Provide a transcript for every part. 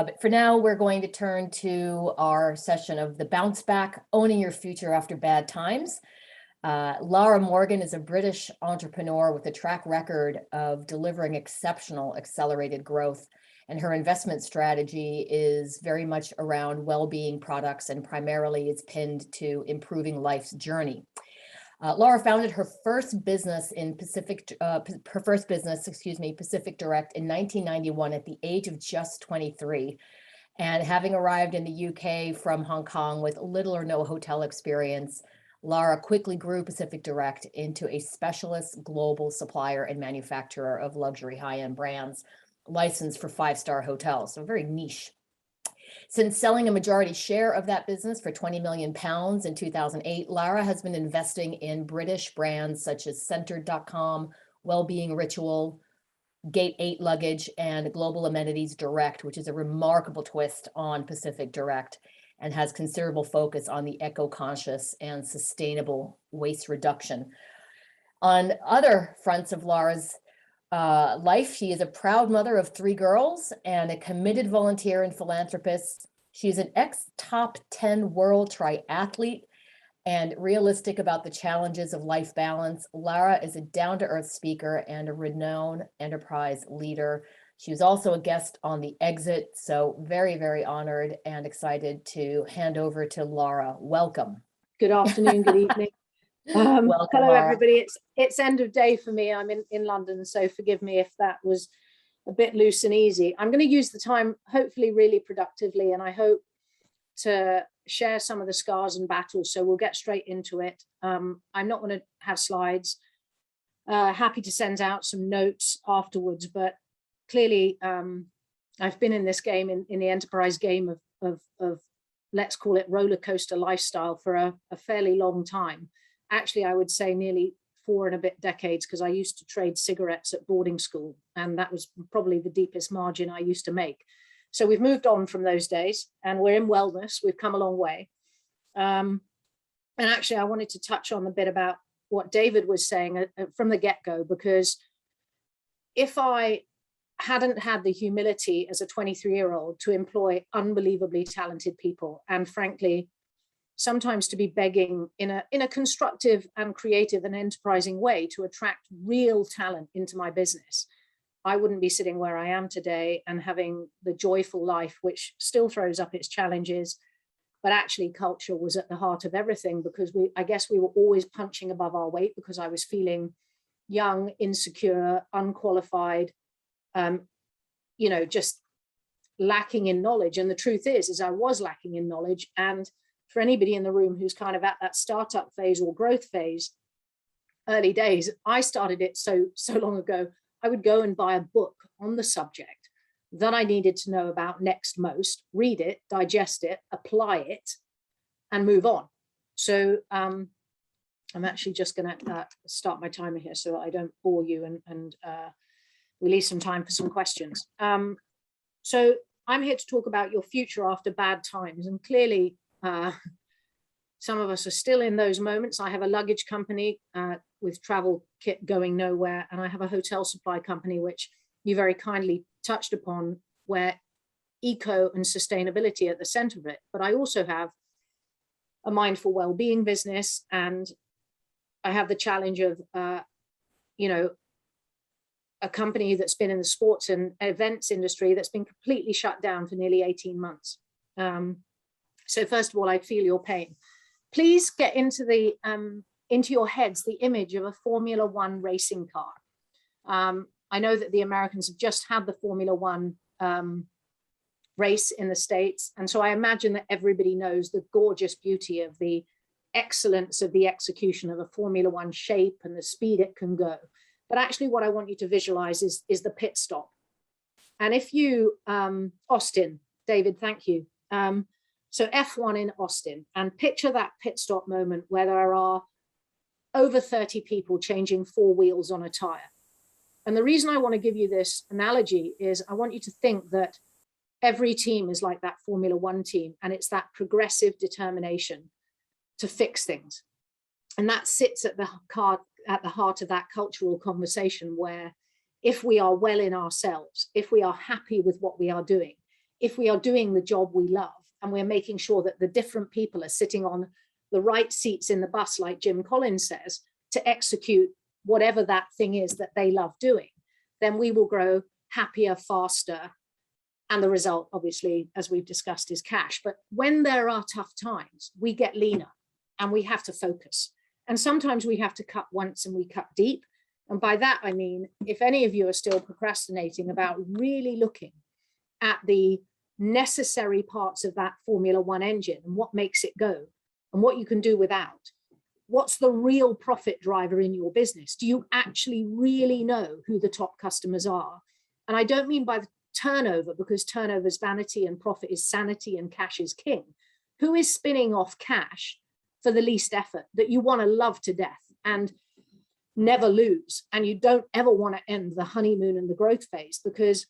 But for now, we're going to turn to our session of the bounce back, owning your future after bad times. Lara Morgan is a British entrepreneur with a track record of delivering exceptional accelerated growth, and her investment strategy is very much around well-being products and primarily is pinned to improving life's journey. Lara founded her first business Pacific Direct in 1991 at the age of just 23. And having arrived in the UK from Hong Kong with little or no hotel experience, Lara quickly grew Pacific Direct into a specialist global supplier and manufacturer of luxury high-end brands, licensed for five-star hotels, so very niche. Since selling a majority share of that business for £20 million in 2008, Lara has been investing in British brands such as Centred.com, Wellbeing Ritual, Gate 8 Luggage, and Global Amenities Direct, which is a remarkable twist on Pacific Direct and has considerable focus on the eco-conscious and sustainable waste reduction. On other fronts of Lara's life, she is a proud mother of 3 girls and a committed volunteer and philanthropist. She's an ex-top 10 world triathlete and realistic about the challenges of life balance. Lara is a down-to-earth speaker and a renowned enterprise leader. She was also a guest on The Exit, so very, very honored and excited to hand over to Lara. Welcome. Good afternoon, good evening. Welcome, hello, Lara. everybody. It's end of day for me. I'm in London, so forgive me if that was a bit loose and easy. I'm going to use the time hopefully really productively, and I hope to share some of the scars and battles, so we'll get straight into it. I'm not going to have slides. Happy to send out some notes afterwards, but clearly I've been in this game, in the enterprise game of let's call it roller coaster lifestyle for a fairly long time. Actually, I would say nearly 4 and a bit decades, because I used to trade cigarettes at boarding school, and that was probably the deepest margin I used to make. So we've moved on from those days, and we're in wellness. We've come a long way. And actually, I wanted to touch on a bit about what David was saying from the get-go, because if I hadn't had the humility as a 23-year-old to employ unbelievably talented people, and frankly, sometimes to be begging in a constructive and creative and enterprising way to attract real talent into my business, I wouldn't be sitting where I am today and having the joyful life, which still throws up its challenges. But actually, culture was at the heart of everything, because I guess we were always punching above our weight, because I was feeling young, insecure, unqualified, just lacking in knowledge. And the truth is I was lacking in knowledge. And for anybody in the room who's kind of at that startup phase or growth phase, early days, I started it so long ago. I would go and buy a book on the subject that I needed to know about next most, read it, digest it, apply it, and move on. So I'm actually just going to start my timer here so that I don't bore you, and we leave some time for some questions. So I'm here to talk about your future after bad times, and clearly some of us are still in those moments. I have a luggage company with travel kit going nowhere, and I have a hotel supply company, which you very kindly touched upon, where eco and sustainability are at the center of it. But I also have a mindful well-being business, and I have the challenge of a company that's been in the sports and events industry that's been completely shut down for nearly 18 months. So first of all, I feel your pain. Please get into your heads the image of a Formula One racing car. I know that the Americans have just had the Formula One race in the States. And so I imagine that everybody knows the gorgeous beauty of the excellence of the execution of a Formula One shape and the speed it can go. But actually what I want you to visualize is the pit stop. And if you, Austin, David, thank you. So F1 in Austin, and picture that pit stop moment where there are over 30 people changing 4 wheels on a tire. And the reason I want to give you this analogy is I want you to think that every team is like that Formula One team, and it's that progressive determination to fix things. And that sits at the heart of that cultural conversation, where if we are well in ourselves, if we are happy with what we are doing, if we are doing the job we love and we're making sure that the different people are sitting on the right seats in the bus, like Jim Collins says, to execute whatever that thing is that they love doing, then we will grow happier, faster. And the result, obviously, as we've discussed, is cash. But when there are tough times, we get leaner and we have to focus. And sometimes we have to cut once and we cut deep. And by that, I mean, if any of you are still procrastinating about really looking at the necessary parts of that Formula One engine and what makes it go and what you can do without, what's the real profit driver in your business? Do you actually really know who the top customers are? And I don't mean by the turnover, because turnover is vanity and profit is sanity and cash is king. Who is spinning off cash for the least effort that you want to love to death and never lose? And you don't ever want to end the honeymoon and the growth phase, because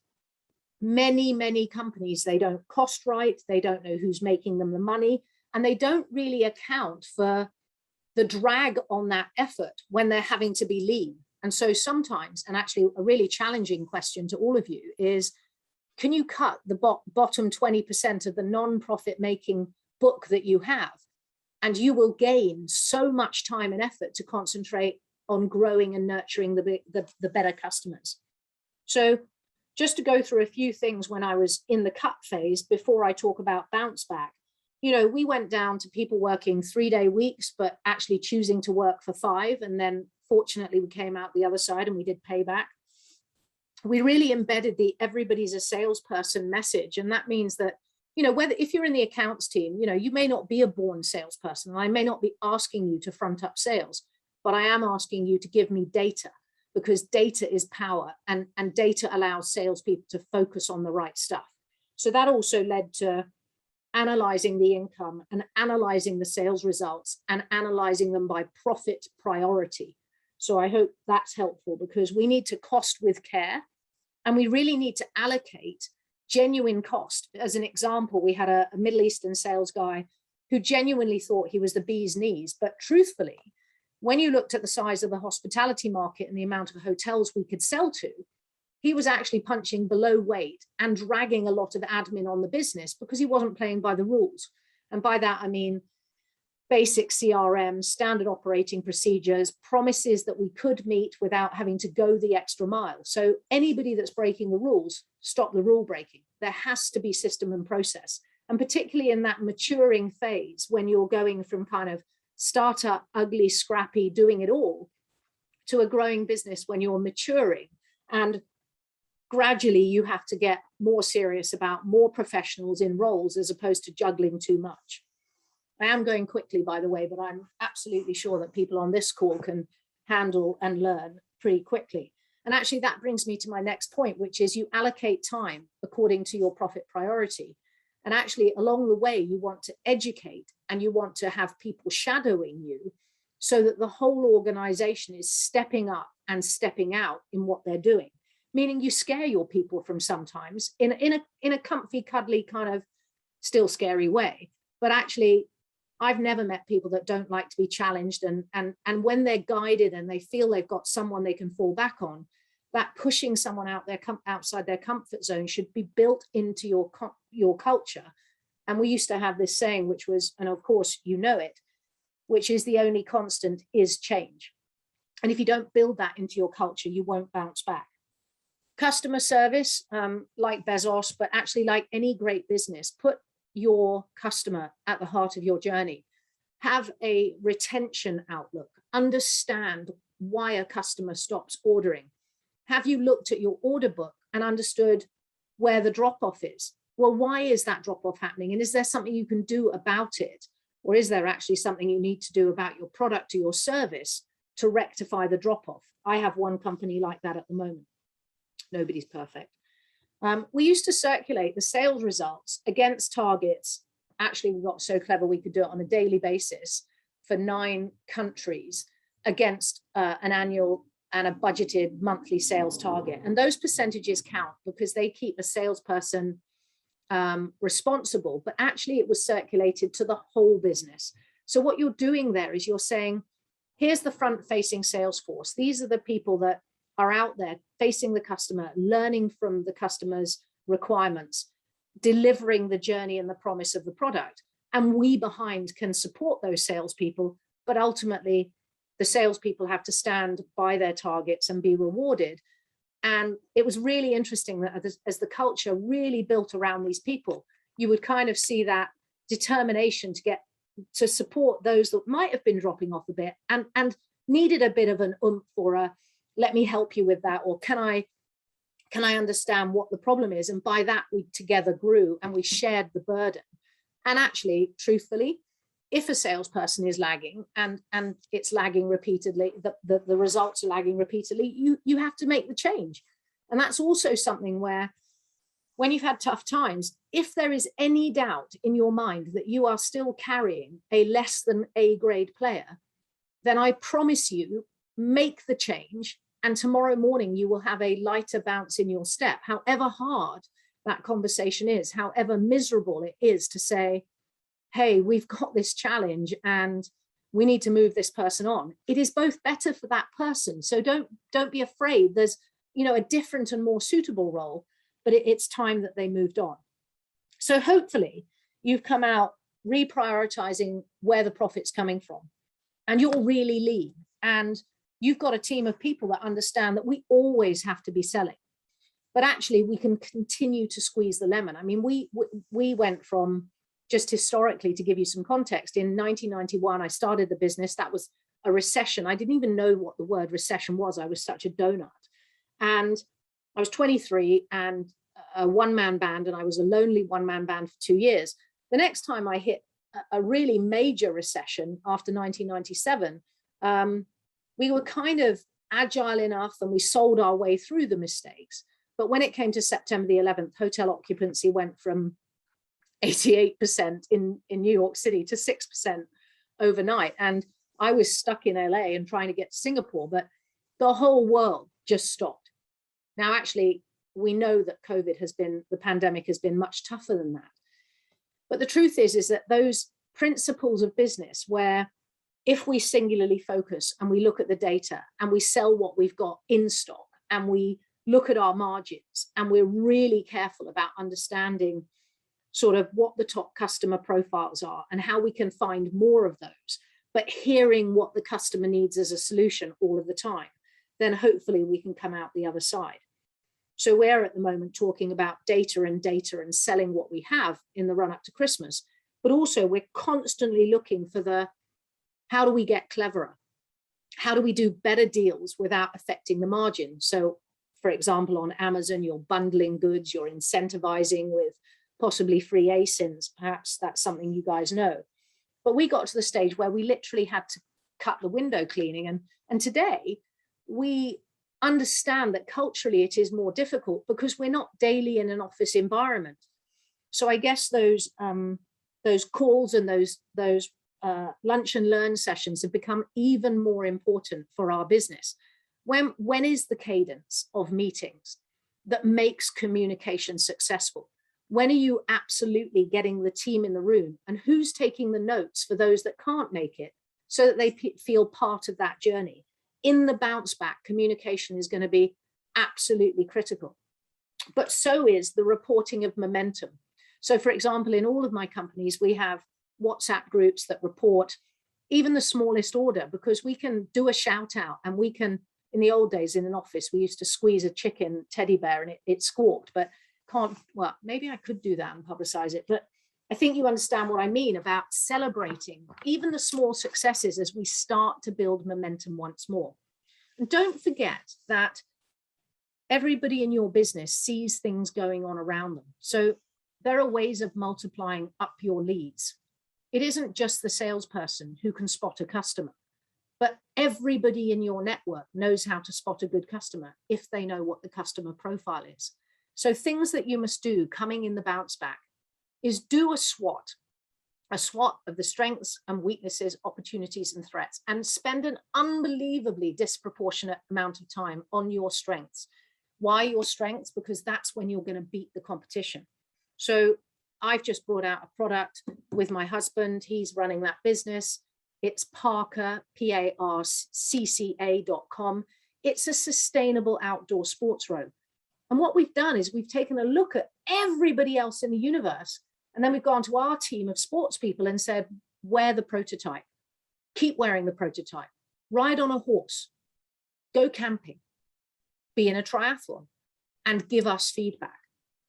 many companies, they don't cost right, they don't know who's making them the money, and they don't really account for the drag on that effort when they're having to be lean. And so sometimes, and actually a really challenging question to all of you is, can you cut the bottom 20% of the non-profit making book that you have? And you will gain so much time and effort to concentrate on growing and nurturing the better customers. So just to go through a few things when I was in the cut phase before I talk about bounce back, you know, we went down to people working 3-day weeks, but actually choosing to work for 5. And then fortunately we came out the other side and we did payback. We really embedded the everybody's a salesperson message. And that means that, you know, whether if you're in the accounts team, you know, you may not be a born salesperson, and I may not be asking you to front up sales, but I am asking you to give me data, because data is power, and data allows salespeople to focus on the right stuff. So that also led to analyzing the income and analyzing the sales results and analyzing them by profit priority. So I hope that's helpful, because we need to cost with care, and we really need to allocate genuine cost. As an example, we had a Middle Eastern sales guy who genuinely thought he was the bee's knees, but truthfully, when you looked at the size of the hospitality market and the amount of hotels we could sell to, he was actually punching below weight and dragging a lot of admin on the business because he wasn't playing by the rules. And by that, I mean basic CRM, standard operating procedures, promises that we could meet without having to go the extra mile. So anybody that's breaking the rules, stop the rule breaking. There has to be system and process. And particularly in that maturing phase, when you're going from kind of startup, ugly, scrappy, doing it all, to a growing business when you're maturing, and gradually you have to get more serious about more professionals in roles as opposed to juggling too much. I am going quickly, by the way, but I'm absolutely sure that people on this call can handle and learn pretty quickly. And actually that brings me to my next point, which is you allocate time according to your profit priority. And actually along the way, you want to educate and you want to have people shadowing you so that the whole organization is stepping up and stepping out in what they're doing. Meaning you scare your people from sometimes in a comfy, cuddly kind of still scary way. But actually, I've never met people that don't like to be challenged, and when they're guided and they feel they've got someone they can fall back on, that pushing someone outside their comfort zone should be built into your culture. And we used to have this saying, which was, and of course you know it, which is the only constant is change. And if you don't build that into your culture, you won't bounce back. Customer service, like Bezos, but actually like any great business, put your customer at the heart of your journey. Have a retention outlook. Understand why a customer stops ordering. Have you looked at your order book and understood where the drop-off is? Well, why is that drop-off happening? And is there something you can do about it? Or is there actually something you need to do about your product or your service to rectify the drop-off? I have one company like that at the moment. Nobody's perfect. We used to circulate the sales results against targets. Actually, we got so clever we could do it on a daily basis for 9 countries against an annual and a budgeted monthly sales target. And those percentages count because they keep a salesperson responsible, but actually it was circulated to the whole business. So what you're doing there is you're saying, here's the front-facing sales force. These are the people that are out there facing the customer, learning from the customer's requirements, delivering the journey and the promise of the product. And we behind can support those salespeople, but ultimately the salespeople have to stand by their targets and be rewarded. And it was really interesting that as the culture really built around these people, you would kind of see that determination to support those that might have been dropping off a bit and needed a bit of an oomph or a, let me help you with that, or can I understand what the problem is? And by that, we together grew and we shared the burden. And actually, truthfully, if a salesperson is lagging and it's lagging repeatedly, the results are lagging repeatedly, you have to make the change. And that's also something where, when you've had tough times, if there is any doubt in your mind that you are still carrying a less than A grade player, then I promise you, make the change. And tomorrow morning, you will have a lighter bounce in your step, however hard that conversation is, however miserable it is to say, hey, we've got this challenge and we need to move this person on. It is both better for that person. So don't be afraid. There's, a different and more suitable role, but it's time that they moved on. So hopefully you've come out reprioritizing where the profit's coming from, and you're really lean, and you've got a team of people that understand that we always have to be selling, but actually we can continue to squeeze the lemon. I mean, we went from, just historically, to give you some context, in 1991, I started the business. That was a recession. I didn't even know what the word recession was. I was such a donut. And I was 23 and a one-man band, and I was a lonely one-man band for 2 years. The next time I hit a really major recession after 1997, we were kind of agile enough and we sold our way through the mistakes. But when it came to September the 11th, hotel occupancy went from 88% in New York City to 6% overnight. And I was stuck in LA and trying to get to Singapore, but the whole world just stopped. Now, actually, we know that the pandemic has been much tougher than that. But the truth is that those principles of business, where if we singularly focus and we look at the data and we sell what we've got in stock and we look at our margins and we're really careful about understanding sort of what the top customer profiles are and how we can find more of those, but hearing what the customer needs as a solution all of the time, then hopefully we can come out the other side. So we're at the moment talking about data and selling what we have in the run up to Christmas, but also we're constantly looking for how do we get cleverer? How do we do better deals without affecting the margin? So for example, on Amazon, you're bundling goods, you're incentivizing with possibly free ASINs. Perhaps that's something you guys know. But we got to the stage where we literally had to cut the window cleaning. And today we understand that culturally it is more difficult because we're not daily in an office environment. So I guess those calls and those lunch and learn sessions have become even more important for our business. When is the cadence of meetings that makes communication successful? When are you absolutely getting the team in the room, and who's taking the notes for those that can't make it so that they feel part of that journey? In the bounce back, communication is going to be absolutely critical, but so is the reporting of momentum. So for example, in all of my companies, we have WhatsApp groups that report even the smallest order, because we can do a shout out, and we can, in the old days in an office, we used to squeeze a chicken teddy bear and it squawked, but can't, well, maybe I could do that and publicize it, but I think you understand what I mean about celebrating even the small successes as we start to build momentum once more. And don't forget that everybody in your business sees things going on around them. So there are ways of multiplying up your leads. It isn't just the salesperson who can spot a customer, but everybody in your network knows how to spot a good customer if they know what the customer profile is. So things that you must do coming in the bounce back is do a SWOT of the strengths and weaknesses, opportunities and threats, and spend an unbelievably disproportionate amount of time on your strengths. Why your strengths? Because that's when you're going to beat the competition. So I've just brought out a product with my husband. He's running that business. It's Parker, PARCCA.com. It's a sustainable outdoor sports robe. And what we've done is we've taken a look at everybody else in the universe. And then we've gone to our team of sports people and said, wear the prototype, keep wearing the prototype, ride on a horse, go camping, be in a triathlon, and give us feedback.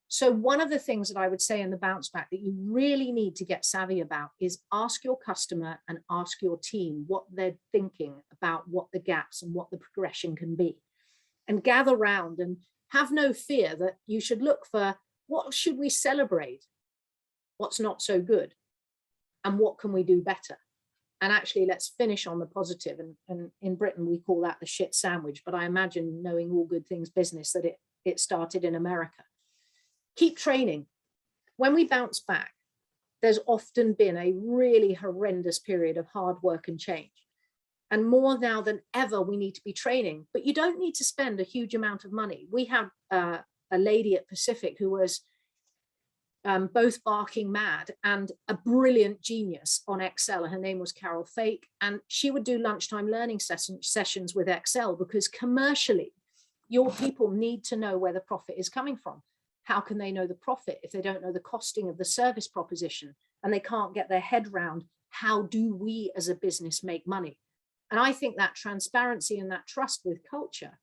So one of the things that I would say in the bounce back that you really need to get savvy about is ask your customer and ask your team what they're thinking about what the gaps and what the progression can be. And gather round and have no fear that you should look for what should we celebrate, what's not so good, and what can we do better. And actually, let's finish on the positive. And in Britain, we call that the shit sandwich. But I imagine, knowing all good things business, that it started in America. Keep training. When we bounce back, there's often been a really horrendous period of hard work and change. And more now than ever, we need to be training. But you don't need to spend a huge amount of money. We have a lady at Pacific who was both barking mad and a brilliant genius on Excel. Her name was Carol Fake, and she would do lunchtime learning sessions with Excel, because commercially, your people need to know where the profit is coming from. How can they know the profit if they don't know the costing of the service proposition and they can't get their head round how do we as a business make money? And I think that transparency and that trust with culture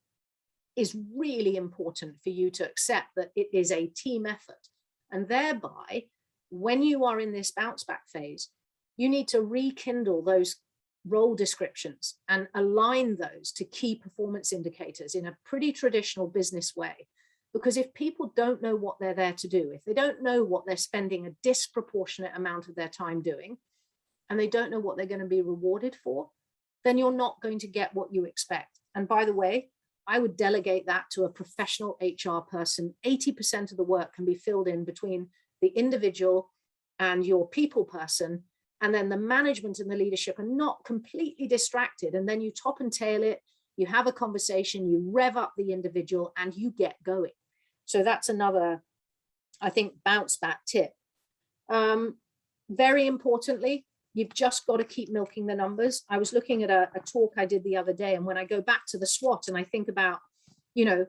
is really important for you to accept that it is a team effort. And thereby, when you are in this bounce back phase, you need to rekindle those role descriptions and align those to key performance indicators in a pretty traditional business way. Because if people don't know what they're there to do, if they don't know what they're spending a disproportionate amount of their time doing, and they don't know what they're going to be rewarded for, then you're not going to get what you expect. And by the way, I would delegate that to a professional HR person. 80% of the work can be filled in between the individual and your people person. And then the management and the leadership are not completely distracted. And then you top and tail it, you have a conversation, you rev up the individual, and you get going. So that's another, I think, bounce back tip. Very importantly, you've just got to keep milking the numbers. I was looking at a talk I did the other day, and when I go back to the SWOT and I think about, you know,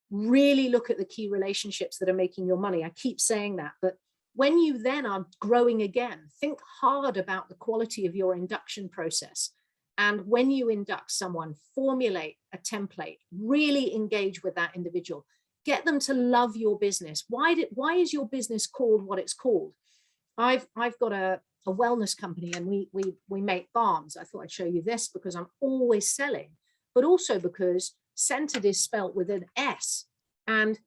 really look at the key relationships that are making your money. I keep saying that, but when you then are growing again, think hard about the quality of your induction process. And when you induct someone, formulate a template, really engage with that individual, get them to love your business. Why is your business called what it's called? I've got a wellness company, and we make balms. I thought I'd show you this because I'm always selling, but also because scented is spelt with an S. And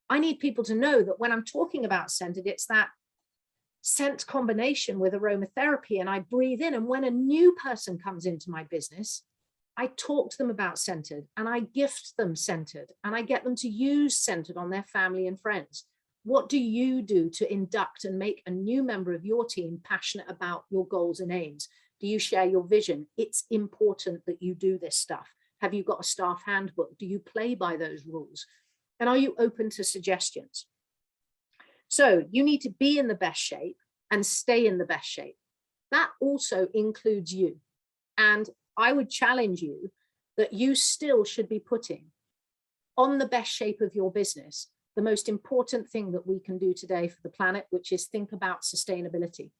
I need people to know that when I'm talking about scented, it's that scent combination with aromatherapy, and I breathe in. And when a new person comes into my business, I talk to them about scented, and I gift them scented, and I get them to use scented on their family and friends. What do you do to induct and make a new member of your team passionate about your goals and aims? Do you share your vision? It's important that you do this stuff. Have you got a staff handbook? Do you play by those rules? And are you open to suggestions? So you need to be in the best shape and stay in the best shape. That also includes you. And I would challenge you that you still should be putting on the best shape of your business the most important thing that we can do today for the planet, which is think about sustainability.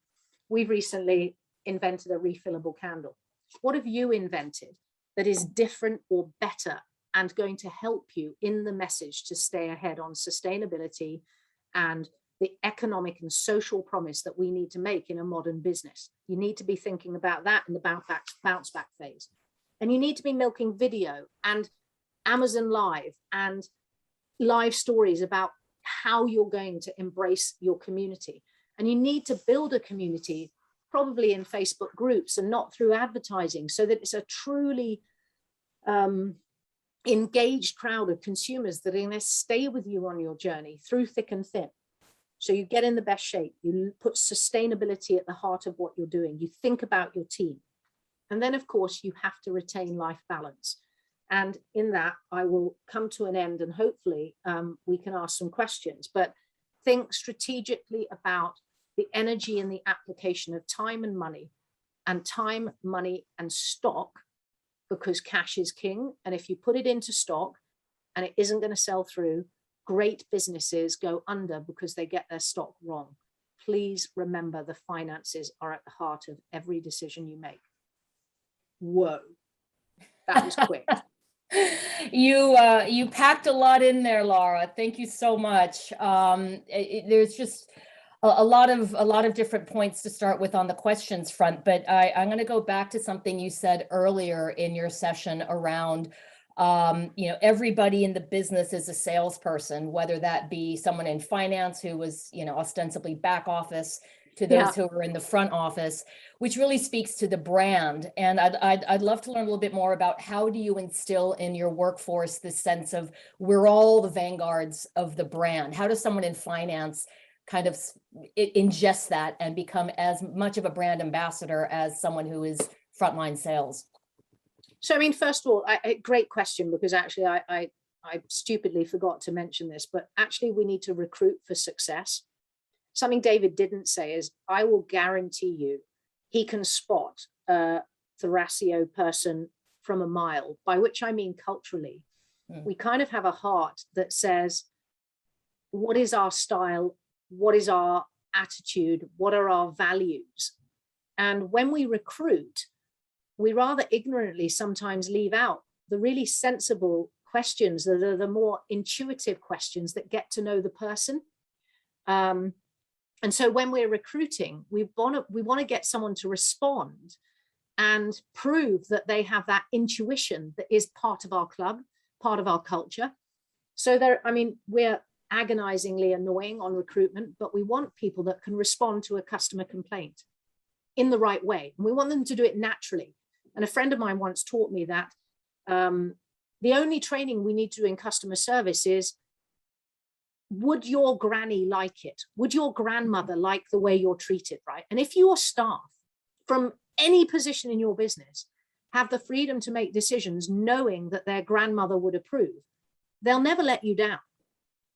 We've recently invented a refillable candle. What have you invented that is different or better and going to help you in the message to stay ahead on sustainability and the economic and social promise that we need to make in a modern business? You need to be thinking about that in the bounce back phase. And you need to be milking video and Amazon Live and live stories about how you're going to embrace your community. And you need to build a community, probably in Facebook groups and not through advertising, so that it's a truly engaged crowd of consumers that are going to stay with you on your journey through thick and thin. So you get in the best shape, you put sustainability at the heart of what you're doing, you think about your team. And then, of course, you have to retain life balance. And in that, I will come to an end, and hopefully we can ask some questions, but think strategically about the energy and the application of time, money, and stock, because cash is king. And if you put it into stock and it isn't going to sell through, great businesses go under because they get their stock wrong. Please remember the finances are at the heart of every decision you make. Whoa, that was quick. You packed a lot in there, Lara. Thank you so much. There's just a lot of different points to start with on the questions front, but I'm going to go back to something you said earlier in your session around, everybody in the business is a salesperson, whether that be someone in finance who was, ostensibly back office, to those who are in the front office, which really speaks to the brand. And I'd love to learn a little bit more about how do you instill in your workforce this sense of we're all the vanguards of the brand? How does someone in finance kind of ingest that and become as much of a brand ambassador as someone who is frontline sales? So, I mean, first of all, great question, because actually I stupidly forgot to mention this, but actually we need to recruit for success. Something David didn't say is, I will guarantee you he can spot a Thrasio person from a mile, by which I mean culturally. We kind of have a heart that says, what is our style? What is our attitude? What are our values? And when we recruit, we rather ignorantly sometimes leave out the really sensible questions, that are the more intuitive questions that get to know the person. And so when we're recruiting, we want to get someone to respond and prove that they have that intuition that is part of our club, part of our culture. So we're agonizingly annoying on recruitment, but we want people that can respond to a customer complaint in the right way. And we want them to do it naturally. And a friend of mine once taught me that the only training we need to do in customer service is, would your granny like it? Would your grandmother like the way you're treated, right? And if your staff from any position in your business have the freedom to make decisions knowing that their grandmother would approve, they'll never let you down,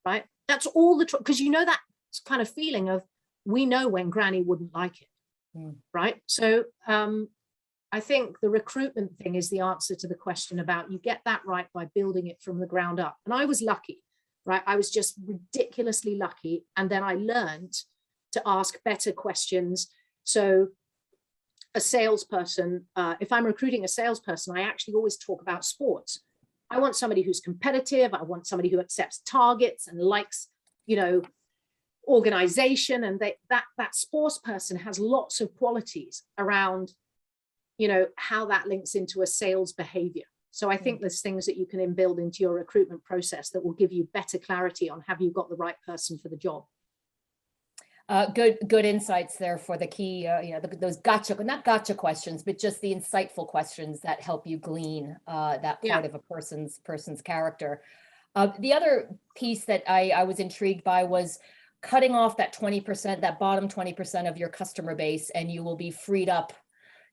right? That's all because that kind of feeling of, we know when granny wouldn't like it, right? So I think the recruitment thing is the answer to the question about, you get that right by building it from the ground up. And I was lucky. Right, I was just ridiculously lucky. And then I learned to ask better questions. So a salesperson, if I'm recruiting a salesperson, I actually always talk about sports. I want somebody who's competitive. I want somebody who accepts targets and likes, organization. And that sports person has lots of qualities around, how that links into a sales behavior. So I think there's things that you can build into your recruitment process that will give you better clarity on, have you got the right person for the job? Good insights there for the key, those not gotcha questions, but just the insightful questions that help you glean that part of a person's character. The other piece that I was intrigued by was cutting off that 20%, that bottom 20% of your customer base, and you will be freed up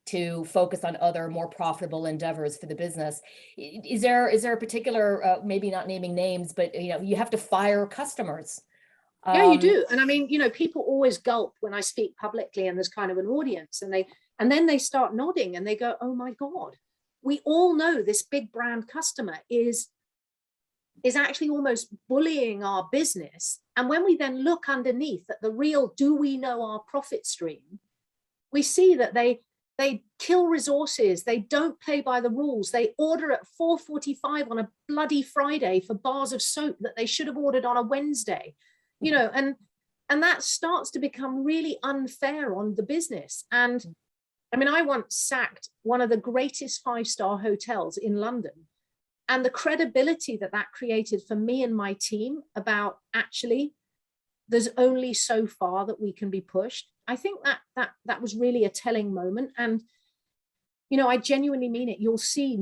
to focus on other more profitable endeavors for the business. Is there a particular, maybe not naming names, but you have to fire customers? Yeah, you do. And people always gulp when I speak publicly and there's kind of an audience, and then they start nodding and they go, oh my God, we all know this big brand customer is actually almost bullying our business. And when we then look underneath at the real, do we know our profit stream, we see that they kill resources. They don't play by the rules. They order at 4:45 on a bloody Friday for bars of soap that they should have ordered on a Wednesday, and that starts to become really unfair on the business. And I once sacked one of the greatest 5-star hotels in London, and the credibility that created for me and my team about, actually, there's only so far that we can be pushed. I think that was really a telling moment. And, I genuinely mean it. You'll see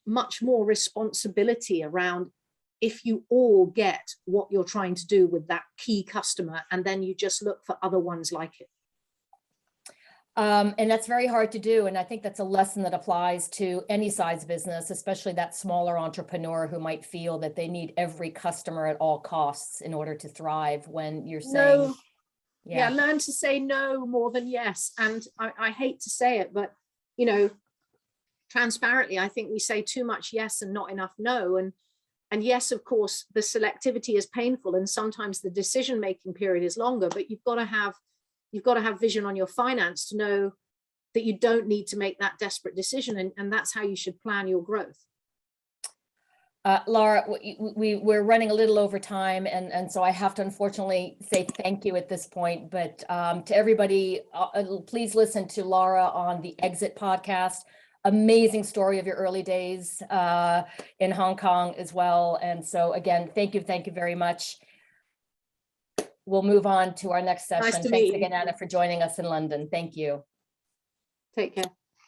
much more responsibility around, if you all get what you're trying to do with that key customer, and then you just look for other ones like it. And that's very hard to do. And I think that's a lesson that applies to any size business, especially that smaller entrepreneur who might feel that they need every customer at all costs in order to thrive, when you're saying, learn to say no more than yes. And I hate to say it, but, transparently, I think we say too much yes and not enough no. And And yes, of course, the selectivity is painful, and sometimes the decision-making period is longer, but you've got to have vision on your finance to know that you don't need to make that desperate decision. And that's how you should plan your growth. Lara, we're running a little over time, and so I have to unfortunately say thank you at this point. But to everybody, please listen to Lara on the Exit podcast. Amazing story of your early days in Hong Kong as well. And so again, thank you very much. We'll move on to our next session. Nice to Thanks meet you. again, Anna, for joining us in London. Thank you. Take care.